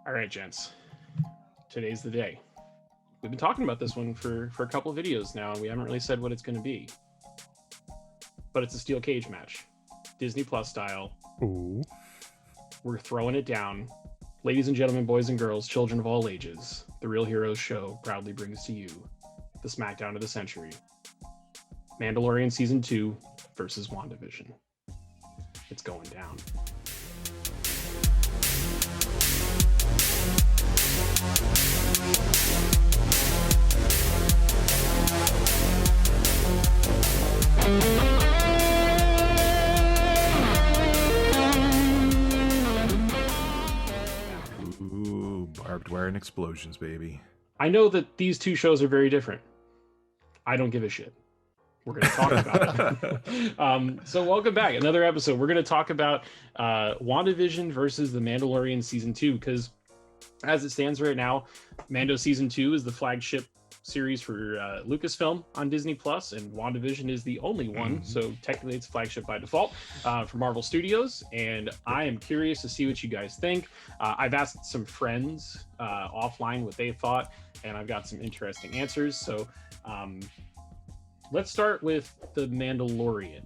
All right, gents. Today's the day. We've been talking about this one for a couple of videos now, and we haven't really said what it's going to be. But it's a steel cage match, Disney Plus style. Ooh. We're throwing it down. Ladies and gentlemen, boys and girls, children of all ages, the Real Heroes Show proudly brings to you the SmackDown of the century. Mandalorian Season 2 versus WandaVision. It's going down. Ooh, barbed wire and explosions, baby. I know that these two shows are very different. I don't give a shit. We're going to talk about it. So welcome back. Another episode. We're going to talk about WandaVision versus The Mandalorian Season 2, because as it stands right now, Mando Season 2 is the flagship series for Lucasfilm on Disney Plus, and WandaVision is the only one. So technically it's flagship by default for Marvel Studios. And I am curious to see what you guys think. I've asked some friends offline what they thought, and I've got some interesting answers. So let's start with The Mandalorian.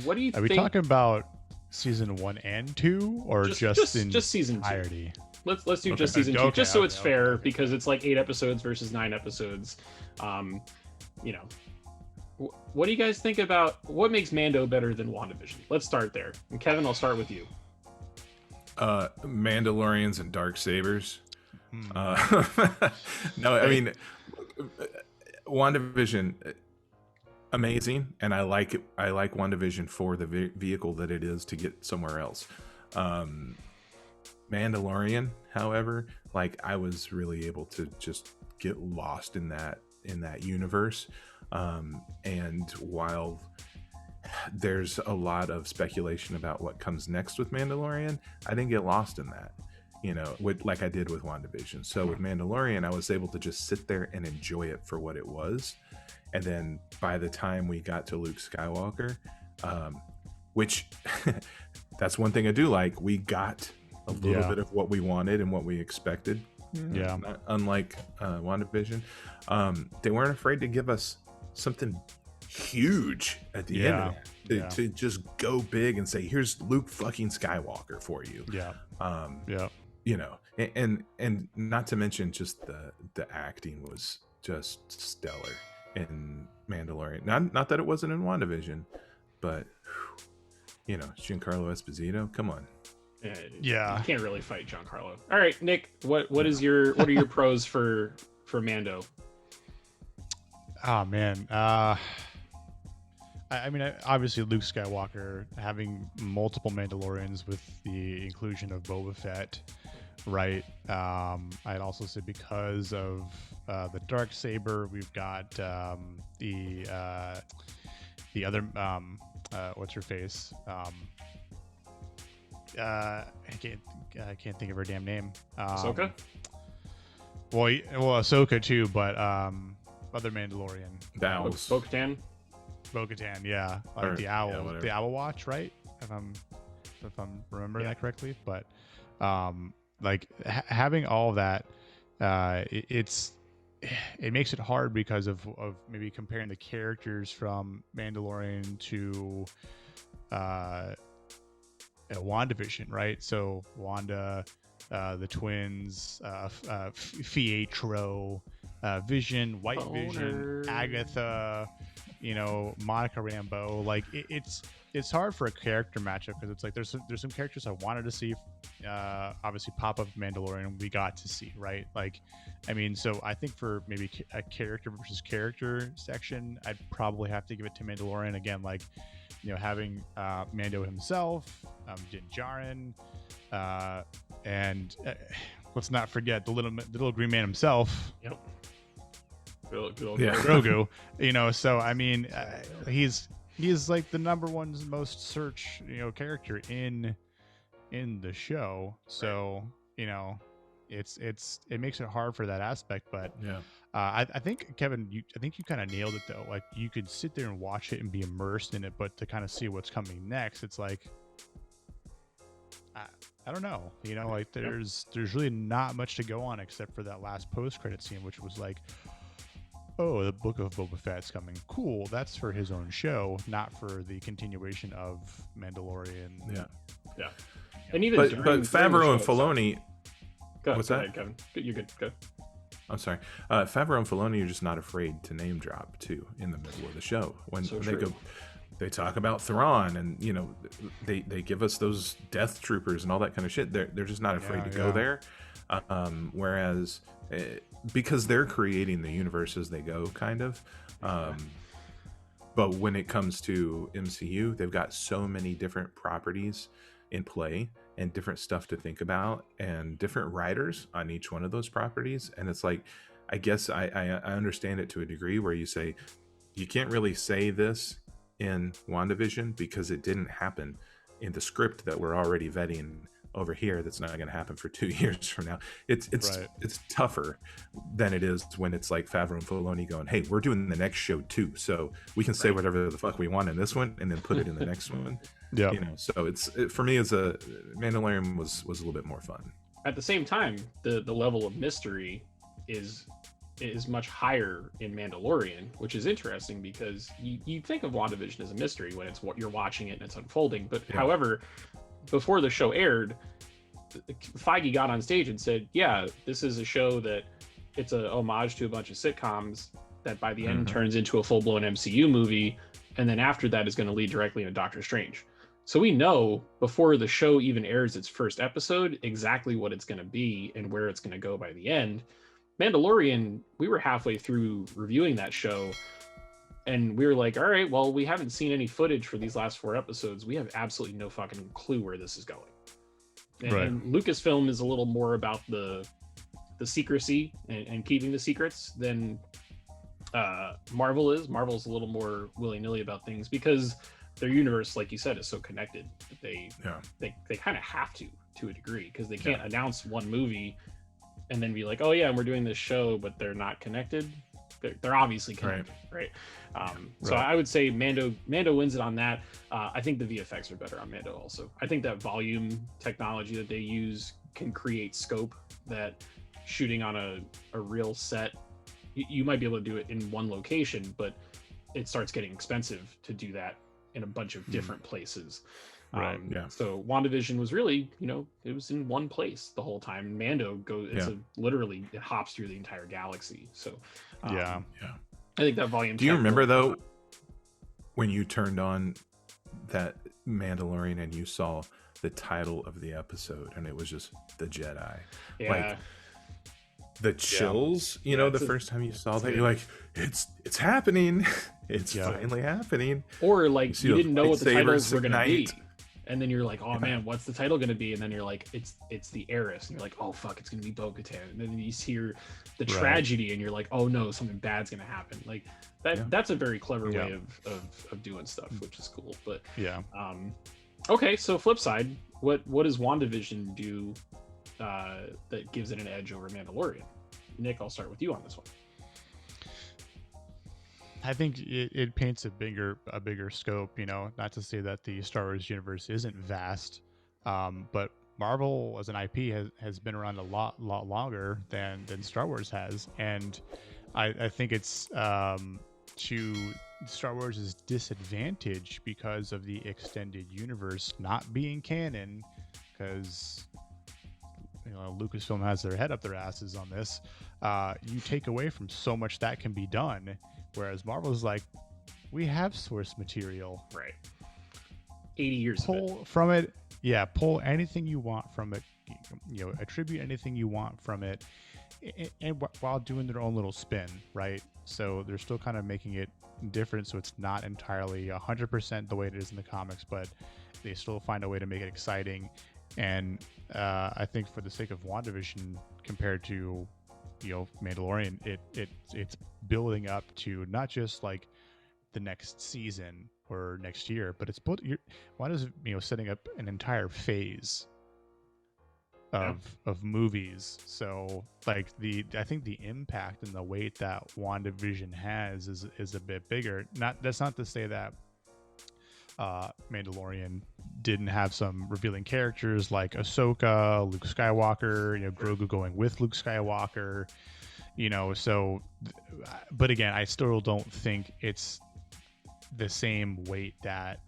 What do you think? Are we talking about season 1 and 2, or just season entirety? 2? Let's do just season 2, Okay, so it's fair, because it's like 8 episodes versus 9 episodes. You know, what do you guys think about what makes Mando better than WandaVision? Let's start there. And Kevin, I'll start with you. Mandalorians and dark sabers. No, I mean, WandaVision, amazing, and I like it. I like WandaVision for the vehicle that it is to get somewhere else. Mandalorian, however, like, I was really able to just get lost in that universe. And while there's a lot of speculation about what comes next with Mandalorian, I didn't get lost in that, you know, like I did with WandaVision. So with Mandalorian, I was able to just sit there and enjoy it for what it was. And then by the time we got to Luke Skywalker, which that's one thing I do like, we got a little bit of what we wanted and what we expected. Yeah. Unlike WandaVision, they weren't afraid to give us something huge at the end of it, to just go big and say, here's Luke fucking Skywalker for you. You know, and not to mention just the acting was just stellar in Mandalorian. Not that it wasn't in WandaVision, but you know, Giancarlo Esposito, come on. Yeah, you can't really fight Giancarlo. All right, Nick, what are your pros for Mando? Oh man, I mean, obviously Luke Skywalker, having multiple Mandalorians with the inclusion of Boba Fett, right? I'd also say because of the dark saber, we've got the other what's her face? I can't think of her damn name. Ahsoka? Well, Ahsoka too, but other Mandalorian. Bo-Katan? Bo-Katan, yeah, like the owl, the Owl Watch, right? If I'm remembering that correctly, but like having all of that, it makes it hard because of maybe comparing the characters from Mandalorian to WandaVision, right? So Wanda, the twins, Pietro, Vision, White Vision, Agatha, you know, Monica Rambeau. Like it's hard for a character matchup, because it's like there's some characters I wanted to see, obviously pop up Mandalorian, we got to see, right? Like, I mean, so I think for maybe a character versus character section, I'd probably have to give it to Mandalorian again. Like, you know, having Mando himself, Din Djarin, and let's not forget the little green man himself. Yep. Grogu. You know, so I mean, he's like the number one most searched, you know, character in the show. So, you know, it makes it hard for that aspect. But I think, Kevin, I think you kind of nailed it though. Like, you could sit there and watch it and be immersed in it, but to kind of see what's coming next, it's like I don't know. You know, like there's really not much to go on except for that last post-credit scene, which was like, oh, the Book of Boba Fett's coming. Cool. That's for his own show, not for the continuation of Mandalorian. Yeah. And even but during Favreau and the show Filoni. itself- What's go that? ahead, Kevin. You're good. Go. I'm sorry. Favreau and Filoni are just not afraid to name drop too in the middle of the show when So they true. go. They talk about Thrawn, and you know, they give us those Death Troopers and all that kind of shit. They're just not afraid to go there. Whereas, because they're creating the universe as they go, kind of. But when it comes to MCU, they've got so many different properties in play and different stuff to think about and different writers on each one of those properties. And it's like, I guess I understand it to a degree where you say, you can't really say this in WandaVision because it didn't happen in the script that we're already vetting over here. That's not going to happen for 2 years from now. It's tougher than it is when it's like Favreau and Filoni going, hey, we're doing the next show too, so we can say whatever the fuck we want in this one and then put it in the next one. Yeah, you know, so for me as a Mandalorian was a little bit more fun. At the same time, the level of mystery is much higher in Mandalorian, which is interesting because you think of WandaVision as a mystery when it's what you're watching it and it's unfolding. But however, before the show aired, Feige got on stage and said, yeah, this is a show that it's a homage to a bunch of sitcoms that by the end turns into a full-blown MCU movie, and then after that is going to lead directly into Doctor Strange. So we know before the show even airs its first episode exactly what it's going to be and where it's going to go by the end. Mandalorian, we were halfway through reviewing that show and we were like, all right, well, we haven't seen any footage for these last 4 episodes. We have absolutely no fucking clue where this is going. And Lucasfilm is a little more about the secrecy and keeping the secrets than Marvel is. Marvel's a little more willy-nilly about things because their universe, like you said, is so connected. They kind of have to a degree because they can't announce one movie and then be like, oh yeah, and we're doing this show, but they're not connected. They're obviously connected, right? So I would say Mando wins it on that. I think the VFX are better on Mando also. I think that volume technology that they use can create scope that shooting on a real set, you might be able to do it in one location, but it starts getting expensive to do that in a bunch of different places. So WandaVision was really, it was in one place the whole time. Mando goes, literally it hops through the entire galaxy. So I think that volume. Do you remember though, when you turned on that Mandalorian and you saw the title of the episode and it was just The Jedi? Yeah. Like the chills, the first time you saw that, you're like, it's happening. It's finally happening. Or like you didn't know what the titles were going to be. Ignite. And then you're like, oh man, what's the title going to be? And then you're like, it's the heiress. And you're like, oh fuck, it's going to be Bo-Katan. And then you hear the tragedy and you're like, oh no, something bad's going to happen. Like that's a very clever way of doing stuff, which is cool. But okay, so flip side, what does WandaVision do that gives it an edge over Mandalorian? Nick, I'll start with you on this one. I think it paints a bigger scope, not to say that the Star Wars universe isn't vast, but Marvel as an IP has been around a lot longer than Star Wars has. And I think it's to Star Wars' disadvantage because of the extended universe not being canon, because Lucasfilm has their head up their asses on this. You take away from so much that can be done. Whereas Marvel's like, we have source material. Right. 80 years pull from it. Yeah, pull anything you want from it. Attribute anything you want from it. And while doing their own little spin, right? So they're still kind of making it different. So it's not entirely 100% the way it is in the comics, but they still find a way to make it exciting. And I think for the sake of WandaVision compared to Mandalorian, it's building up to not just like the next season or next year, but it's setting up an entire phase of movies. So like I think the impact and the weight that WandaVision has is a bit bigger. That's not to say that Mandalorian didn't have some revealing characters like Ahsoka, Luke Skywalker, Grogu going with Luke Skywalker, so, but again, I still don't think it's the same weight that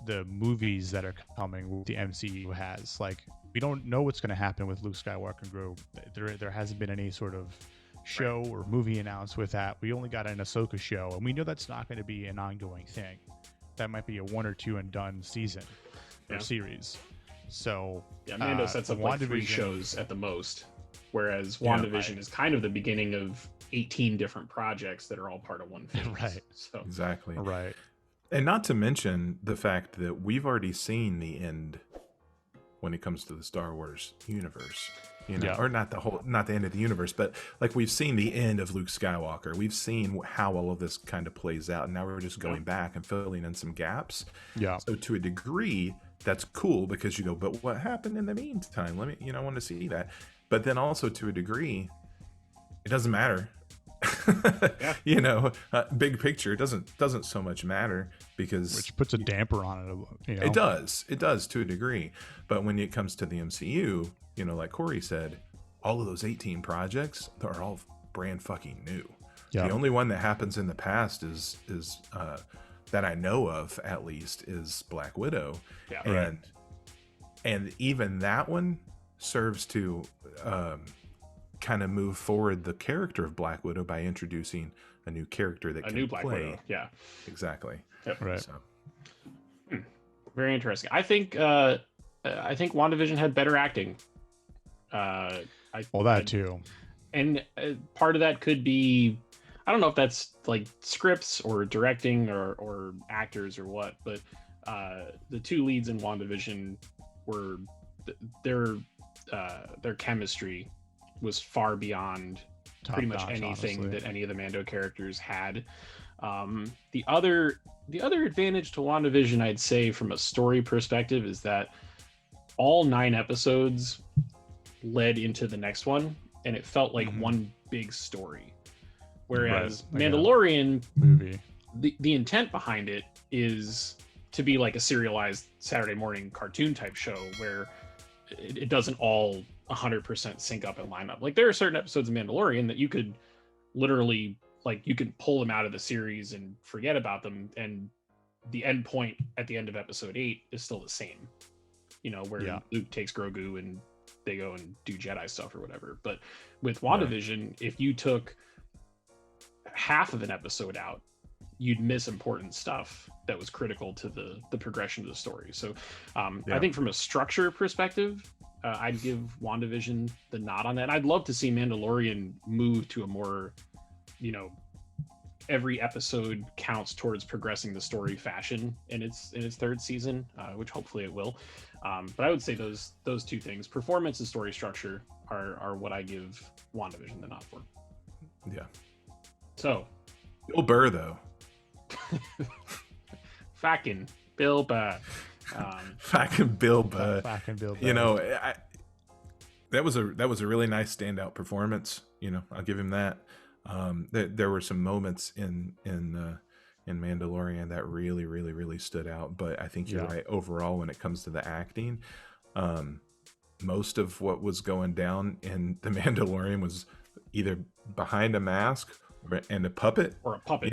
the movies that are coming with the MCU has. Like, we don't know what's going to happen with Luke Skywalker and Grogu. There hasn't been any sort of show or movie announced with that. We only got an Ahsoka show, and we know that's not going to be an ongoing thing. That might be a 1 or 2 and done season or series. So Mando sets up like 3 shows at the most, whereas WandaVision is kind of the beginning of 18 different projects that are all part of one phase. Right. So exactly. Right. And not to mention the fact that we've already seen the end when it comes to the Star Wars universe, or not the end of the universe, but like we've seen the end of Luke Skywalker. We've seen how all of this kind of plays out, and now we're just going back and filling in some gaps. Yeah. So to a degree, that's cool because you go, but what happened in the meantime? I want to see that. But then also to a degree, it doesn't matter. Big picture doesn't so much matter, because which puts a damper on it. It does to a degree. But when it comes to the MCU, like Corey said, all of those 18 projects, they're all brand fucking new. The only one that happens in the past is that I know of, at least, is Black Widow. And even that one serves to kind of move forward the character of Black Widow by introducing a new character that can Black play. Widow. Yeah, exactly. Yep. Right. So. Very interesting. I think WandaVision had better acting. Too. And part of that could be, I don't know if that's like scripts or directing or actors or what, but the 2 leads in WandaVision were their chemistry was far beyond pretty much anything honestly, that any of the Mando characters had. The other advantage to WandaVision, I'd say, from a story perspective, is that all 9 episodes led into the next one, and it felt like one big story. Whereas Mandalorian movie, the intent behind it is to be like a serialized Saturday morning cartoon type show where it doesn't all 100% sync up and line up. Like, there are certain episodes of Mandalorian that you could literally, like, you can pull them out of the series and forget about them, and the end point at the end of episode 8 is still the same, where Luke takes Grogu and they go and do Jedi stuff or whatever. But with WandaVision, if you took half of an episode out, you'd miss important stuff that was critical to the progression of the story. So I think from a structure perspective, I'd give WandaVision the nod on that. I'd love to see Mandalorian move to a more, every episode counts towards progressing the story fashion in its 3rd season, which hopefully it will. But I would say those 2 things, performance and story structure, are what I give WandaVision the nod for. Yeah. So, Bill Burr, though. Fucking Bill Burr. Fucking Bill Burr. Fucking Bill Burr. That was a really nice standout performance. I'll give him that. There were some moments in Mandalorian that really, really, really stood out. But I think you're right. Overall, when it comes to the acting, most of what was going down in the Mandalorian was either behind a mask and a puppet, or a puppet.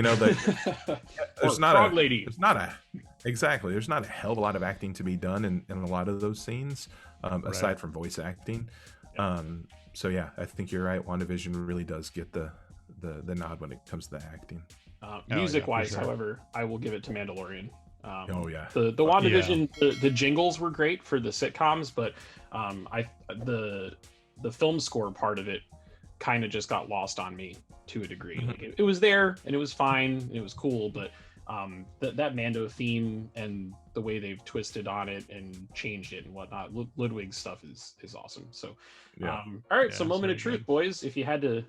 There's not a lady. There's not a hell of a lot of acting to be done in a lot of those scenes, aside from voice acting. So I think you're right. WandaVision really does get the nod when it comes to the acting. Music wise, however, I will give it to Mandalorian. The WandaVision, the jingles were great for the sitcoms, but the film score part of it kind of just got lost on me to a degree. Like, it was there and it was fine and it was cool, but that Mando theme and the way they've twisted on it and changed it and whatnot, Ludwig's stuff is awesome. So all right, so moment of truth, boys. If you had to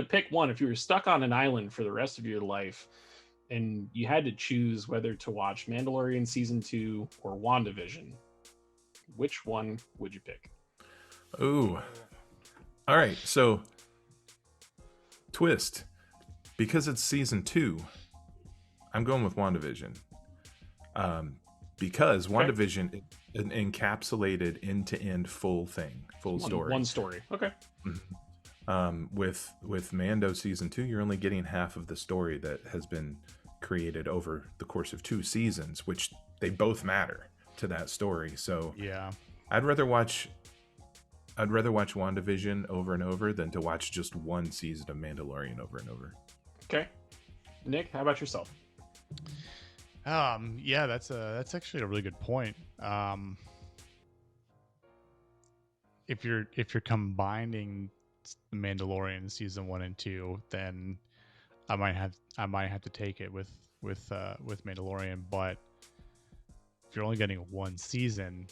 pick one, if you were stuck on an island for the rest of your life and you had to choose whether to watch Mandalorian season 2 or WandaVision, which one would you pick? Ooh. All right, so twist, because it's season 2, I'm going with WandaVision. because WandaVision encapsulated end-to-end full story. One story. Okay. With Mando season 2, you're only getting half of the story that has been created over the course of 2 seasons, which they both matter to that story. So yeah, I'd rather watch WandaVision over and over than to watch just one season of Mandalorian over and over. Okay. Nick, how about yourself? Yeah, that's actually a really good point. If you're combining the Mandalorian season 1 and 2, then I might have to take it with Mandalorian. But if you're only getting one season,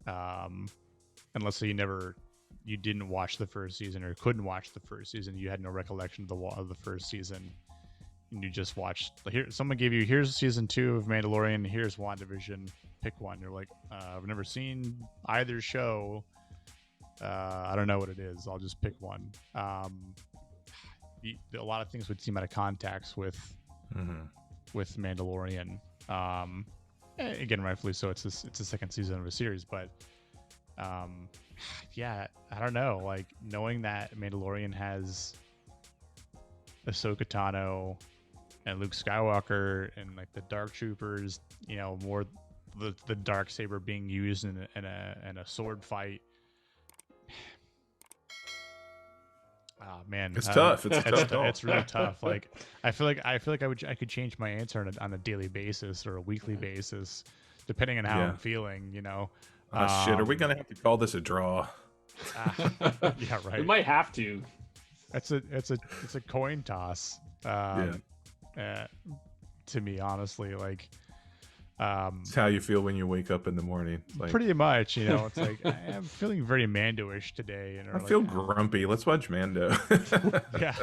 unless you didn't watch the first season or couldn't watch the first season, you had no recollection of the first season, and you just watched, someone gave you, here's season 2 of Mandalorian, here's WandaVision, pick one. You're like, I've never seen either show. I don't know what it is. I'll just pick one. A lot of things would seem out of context with Mandalorian. Again, rightfully so. It's the second season of a series, but yeah, I don't know. Like, knowing that Mandalorian has Ahsoka Tano and Luke Skywalker and like the Dark Troopers, more the dark saber being used in a sword fight. Oh man, it's tough. It's really tough. Like, I feel like I could change my answer on a daily basis or a weekly basis, depending on how I'm feeling. Shit, are we gonna have to call this a draw? Yeah, right. We might have to. It's a coin toss. To me, honestly, like, it's how you feel when you wake up in the morning. Like, pretty much, it's like, I'm feeling very Mando-ish today. I feel grumpy. Let's watch Mando. Yeah,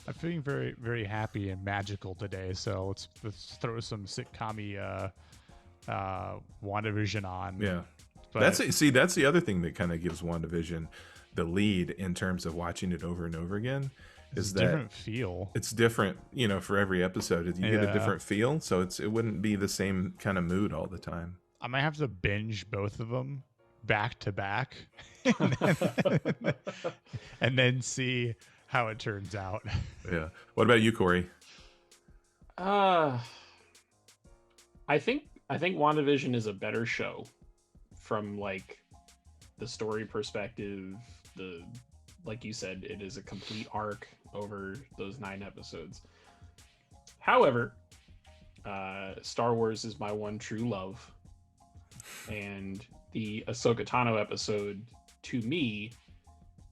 I'm feeling very, very happy and magical today. So let's throw some sitcom-y WandaVision on. Yeah, but that's the other thing that kind of gives WandaVision the lead in terms of watching it over and over again. Is that different feel? It's different, for every episode. You get a different feel, so it wouldn't be the same kind of mood all the time. I might have to binge both of them back to back, and then see how it turns out. Yeah. What about you, Corey? I think WandaVision is a better show from like the story perspective. Like you said, it is a complete arc over those 9 episodes. However, Star Wars is my one true love, and the Ahsoka Tano episode, to me,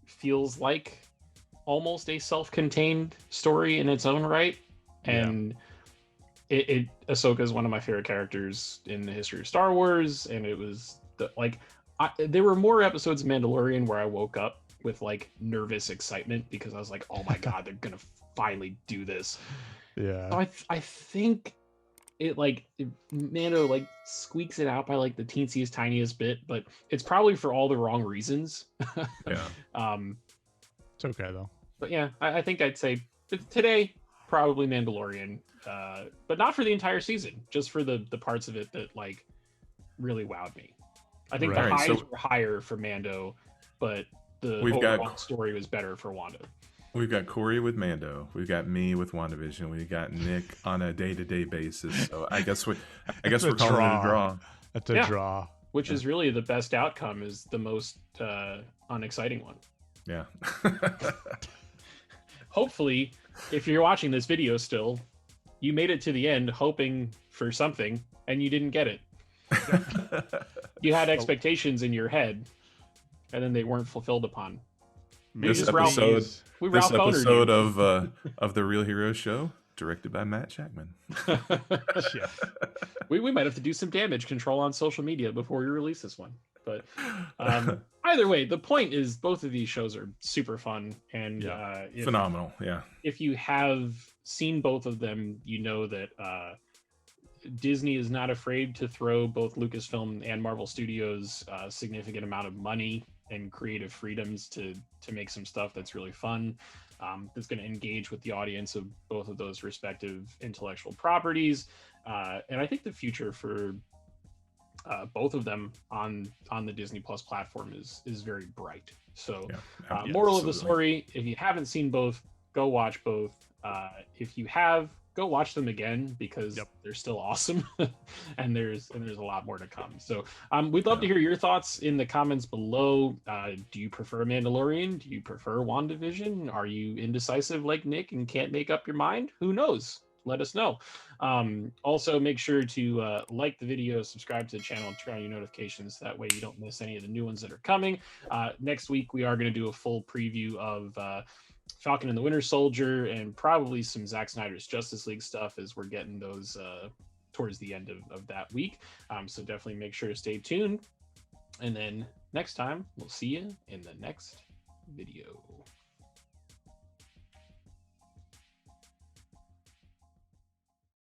feels like almost a self-contained story in its own right. And Ahsoka is one of my favorite characters in the history of Star Wars, and it was there were more episodes of Mandalorian where I woke up with like nervous excitement because I was like, oh my god, they're gonna finally do this. Yeah. So I think Mando like squeaks it out by like the teensiest tiniest bit, but it's probably for all the wrong reasons. Yeah. It's okay though. But yeah, I think I'd say today probably Mandalorian, but not for the entire season, just for the parts of it that like really wowed me. I think the highs were higher for Mando, but the overall story was better for Wanda. We've got Corey with Mando. We've got me with WandaVision. We've got Nick on a day-to-day basis. So I guess we're calling it a draw. That's a draw. Which is really the best outcome, is the most unexciting one. Yeah. Hopefully, if you're watching this video still, you made it to the end hoping for something and you didn't get it. You had expectations in your head and then they weren't fulfilled upon. This episode of the Real Hero Show, directed by Matt Jackman. Yeah. We might have to do some damage control on social media before we release this one. But either way, the point is both of these shows are super fun and phenomenal. Yeah. If you have seen both of them, you know that Disney is not afraid to throw both Lucasfilm and Marvel Studios a significant amount of money and creative freedoms to make some stuff that's really fun, that's going to engage with the audience of both of those respective intellectual properties. And I think the future for both of them on the Disney Plus platform is very bright. So moral of the story, if you haven't seen both, go watch both. If you have, go watch them again, because they're still awesome. and there's a lot more to come. So we'd love to hear your thoughts in the comments below. Do you prefer Mandalorian? Do you prefer WandaVision? Are you indecisive like Nick and can't make up your mind? Who knows? Let us know. Also, make sure to like the video, subscribe to the channel, and turn on your notifications. That way you don't miss any of the new ones that are coming. Next week, we are going to do a full preview of Falcon and the Winter Soldier, and probably some Zack Snyder's Justice League stuff, as we're getting those towards the end of that week. So definitely make sure to stay tuned. And then next time, we'll see you in the next video.